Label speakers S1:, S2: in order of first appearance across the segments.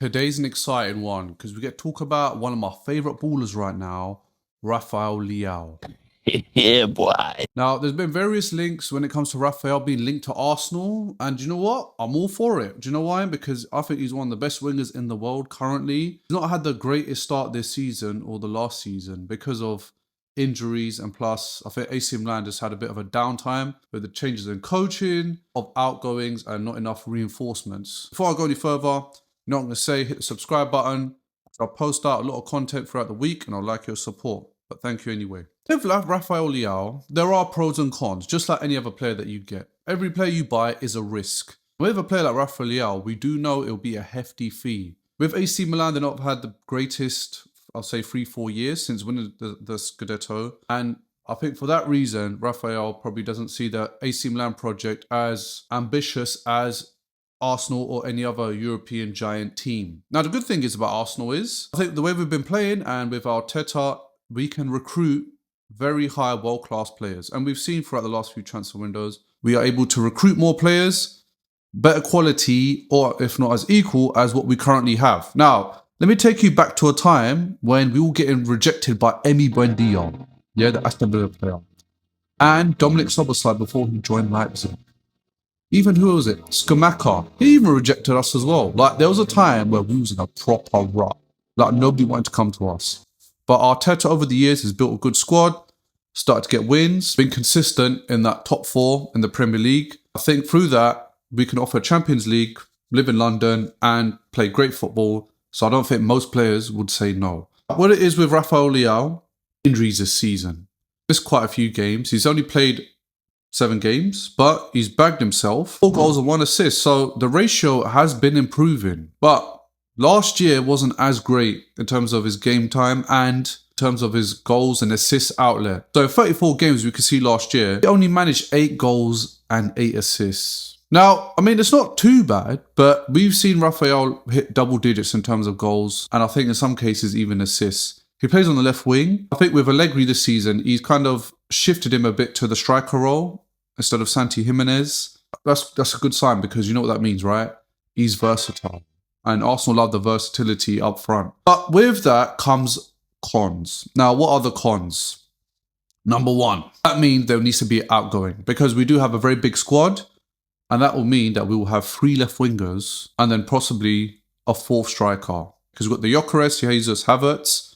S1: Today's an exciting one because we get to talk about one of my favorite ballers right now, Rafael Leão.
S2: Yeah, boy.
S1: Now, there's been various links when it comes to Rafael being linked to Arsenal, and you know what? I'm all for it. Do you know why? Because I think he's one of the best wingers in the world currently. He's not had the greatest start this season or the last season because of injuries, and plus, I think AC Milan just had a bit of a downtime with the changes in coaching, of outgoings, and not enough reinforcements. Before I go any further, you know what I'm going to say? Hit the subscribe button. I'll post out a lot of content throughout the week, and I'll like your support. But thank you anyway. With Rafael Leão, there are pros and cons, just like any other player that you get. Every player you buy is a risk. With a player like Rafael Leão, we do know it'll be a hefty fee. With AC Milan, they've not had the greatest, I'll say 3-4 years since winning the Scudetto. And I think for that reason, Rafael probably doesn't see the AC Milan project as ambitious as Arsenal or any other European giant team. Now, the good thing is about Arsenal is, I think the way we've been playing and with Arteta, we can recruit very high world-class players. And we've seen throughout the last few transfer windows, we are able to recruit more players, better quality, or if not as equal as what we currently have. Now, let me take you back to a time when we were getting rejected by Emi Buendia, the Aston Villa player, and Dominic Szoboszlai before he joined Leipzig. Even who was it? Skamaka. He even rejected us as well. Like, there was a time where we was in a proper rut. Like, nobody wanted to come to us. But Arteta over the years has built a good squad, started to get wins, been consistent in that top 4 in the Premier League. I think through that, we can offer Champions League, live in London, and play great football. So I don't think most players would say no. What it is with Rafael Leão, injuries this season. Missed quite a few games. He's only played 7 games, but he's bagged himself 4 goals and 1 assist. So the ratio has been improving. But last year wasn't as great in terms of his game time and in terms of his goals and assists outlet. So in 34 games we could see last year, he only managed 8 goals and 8 assists. Now, I mean, it's not too bad, but we've seen Rafael hit double digits in terms of goals, and I think in some cases even assists. He plays on the left wing. I think with Allegri this season, he's kind of shifted him a bit to the striker role instead of Santi Jimenez. That's a good sign because you know what that means, right? He's versatile. And Arsenal love the versatility up front. But with that comes cons. Now, what are the cons? Number 1, that means there needs to be outgoing because we do have a very big squad. And that will mean that we will have 3 left wingers and then possibly a 4th striker. Because we've got the Gyökeres, Jesus, Havertz,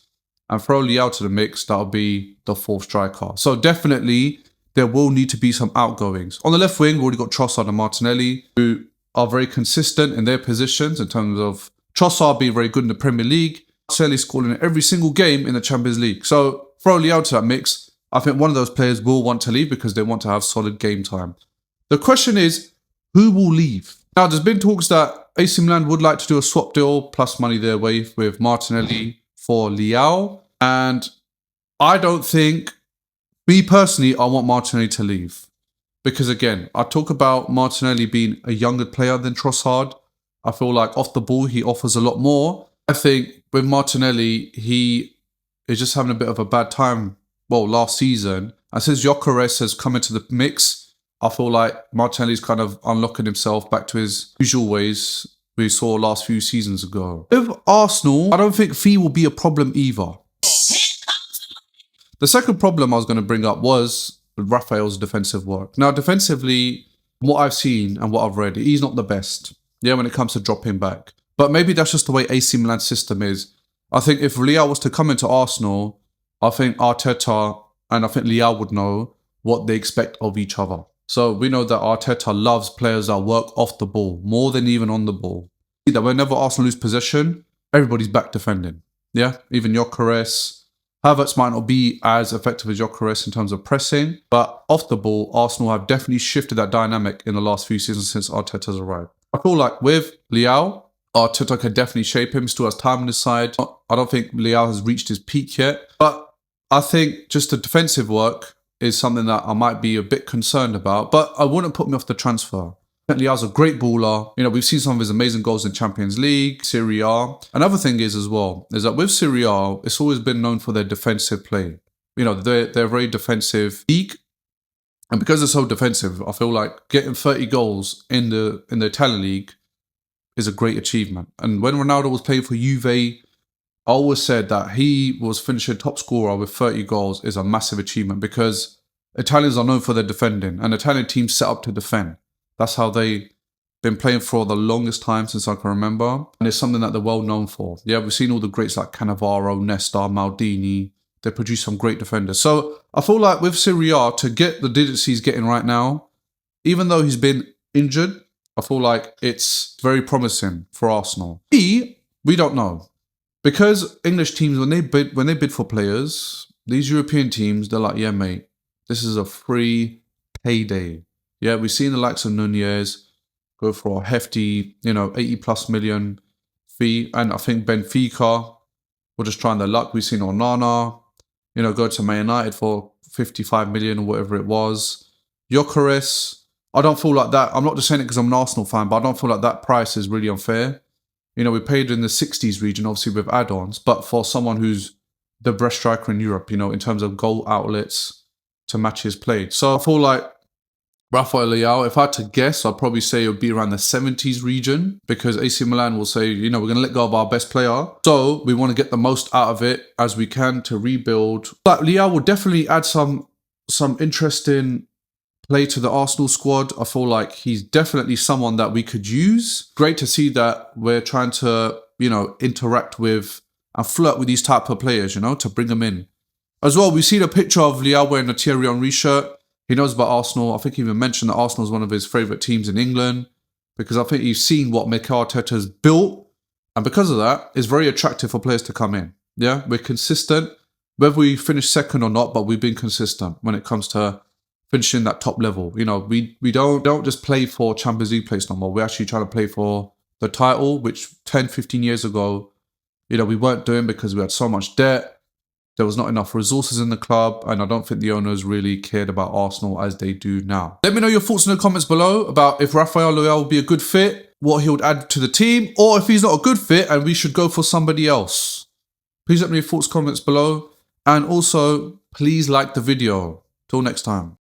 S1: and throw Leao to the mix, that'll be the 4th striker. So definitely, there will need to be some outgoings. On the left wing, we've already got Trossard and Martinelli, who are very consistent in their positions in terms of Trossard being very good in the Premier League, Martinelli scoring in every single game in the Champions League. So throw Leao to that mix. I think one of those players will want to leave because they want to have solid game time. The question is, who will leave? Now, there's been talks that AC Milan would like to do a swap deal plus money their way with Martinelli for Leao. And I don't think, me personally, I want Martinelli to leave. Because again, I talk about Martinelli being a younger player than Trossard. I feel like off the ball, he offers a lot more. I think with Martinelli, he is just having a bit of a bad time, last season. And since Gyökeres has come into the mix, I feel like Martinelli's kind of unlocking himself back to his usual ways we saw last few seasons ago. With Arsenal, I don't think fee will be a problem either. The second problem I was going to bring up was Rafael's defensive work. Now, defensively, what I've seen and what I've read, he's not the best, when it comes to dropping back. But maybe that's just the way AC Milan's system is. I think if Leao was to come into Arsenal, I think Arteta and I think Leao would know what they expect of each other. So we know that Arteta loves players that work off the ball more than even on the ball. That whenever Arsenal lose possession, everybody's back defending. Even Gyökeres. Havertz might not be as effective as Gyökeres in terms of pressing, but off the ball, Arsenal have definitely shifted that dynamic in the last few seasons since Arteta's arrived. I feel like with Leao, Arteta can definitely shape him, still has time on his side. I don't think Leao has reached his peak yet, but I think just the defensive work is something that I might be a bit concerned about, but I wouldn't put me off the transfer. Leao's a great baller. We've seen some of his amazing goals in Champions League, Serie A. Another thing is that with Serie A, it's always been known for their defensive play. They're a very defensive league. And because they're so defensive, I feel like getting 30 goals in the Italian league is a great achievement. And when Ronaldo was playing for Juve, I always said that he was finishing top scorer with 30 goals is a massive achievement, because Italians are known for their defending, and Italian teams set up to defend. That's how they've been playing for the longest time since I can remember. And it's something that they're well known for. Yeah, we've seen all the greats like Cannavaro, Nesta, Maldini. They produce some great defenders. So I feel like with Serie A, to get the digits he's getting right now, even though he's been injured, I feel like it's very promising for Arsenal. We don't know. Because English teams, when they bid for players, these European teams, they're like, yeah, mate, this is a free payday. Yeah, we've seen the likes of Nunez go for a hefty, 80+ million fee. And I think Benfica were just trying their luck. We've seen Onana, go to Man United for 55 million or whatever it was. Gyökeres, I don't feel like that. I'm not just saying it because I'm an Arsenal fan, but I don't feel like that price is really unfair. We paid in the 60s region, obviously with add-ons, but for someone who's the best striker in Europe, in terms of goal outlets to match his play. So I feel like Rafael Leão, if I had to guess, I'd probably say it would be around the 70s region, because AC Milan will say, we're going to let go of our best player. So we want to get the most out of it as we can to rebuild. But Leao will definitely add some interesting play to the Arsenal squad. I feel like he's definitely someone that we could use. Great to see that we're trying to, interact with and flirt with these type of players, to bring them in. As well, we see the picture of Leao wearing a Thierry Henry shirt. He knows about Arsenal. I think he even mentioned that Arsenal is one of his favourite teams in England, because I think he's seen what Mikel Arteta has built. And because of that, it's very attractive for players to come in. Yeah, we're consistent, whether we finish second or not, but we've been consistent when it comes to finishing that top level. We don't just play for Champions League place no more. We're actually trying to play for the title, which 10, 15 years ago, we weren't doing because we had so much debt. There was not enough resources in the club, and I don't think the owners really cared about Arsenal as they do now. Let me know your thoughts in the comments below about if Rafael Leão will be a good fit, what he would add to the team, or if he's not a good fit and we should go for somebody else. Please let me know your thoughts, comments below, and also please like the video. Till next time.